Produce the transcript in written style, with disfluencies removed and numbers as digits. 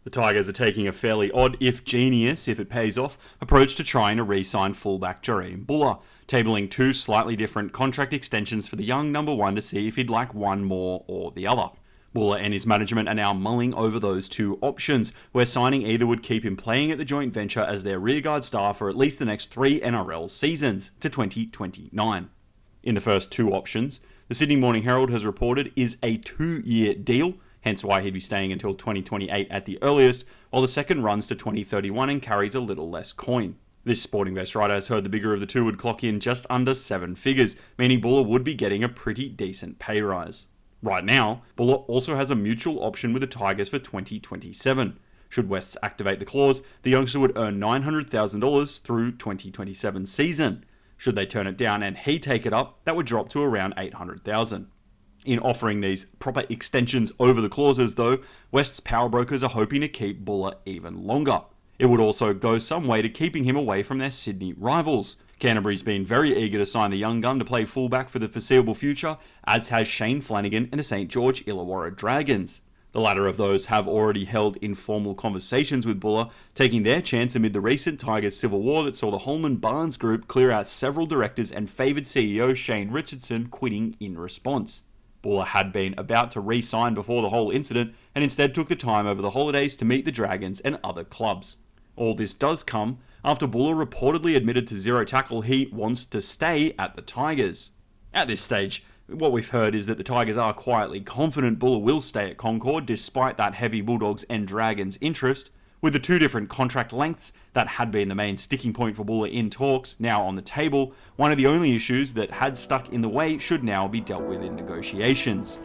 The Tigers are taking a fairly odd, if genius, if it pays off, approach to trying to re-sign fullback Jahream Bula, tabling two slightly different contract extensions for the young number one to see if he'd like one more or the other. Bula and his management are now mulling over those two options, where signing either would keep him playing at the joint venture as their rearguard star for at least the next 3 NRL seasons, to 2029. In the first two options, the Sydney Morning Herald has reported is a 2-year deal, hence why he'd be staying until 2028 at the earliest, while the second runs to 2031 and carries a little less coin. This Sporting Base writer has heard the bigger of the two would clock in just under 7 figures, meaning Bula would be getting a pretty decent pay rise. Right now, Bula also has a mutual option with the Tigers for 2027. Should Wests activate the clause, the youngster would earn $900,000 through 2027 season. Should they turn it down and he take it up, that would drop to around $800,000. In offering these proper extensions over the clauses though, West's power brokers are hoping to keep Bula even longer. It would also go some way to keeping him away from their Sydney rivals. Canterbury's been very eager to sign the young gun to play fullback for the foreseeable future, as has Shane Flanagan and the St George Illawarra Dragons. The latter of those have already held informal conversations with Bula, taking their chance amid the recent Tigers civil war that saw the Holman Barnes Group clear out several directors and favoured CEO Shane Richardson quitting in response. Bula had been about to re-sign before the whole incident and instead took the time over the holidays to meet the Dragons and other clubs. All this does come after Bula reportedly admitted to Zero Tackle he wants to stay at the Tigers. At this stage, what we've heard is that the Tigers are quietly confident Bula will stay at Concord despite that heavy Bulldogs and Dragons interest, with the two different contract lengths that had been the main sticking point for Bula in talks now on the table. One of the only issues that had stuck in the way should now be dealt with in negotiations.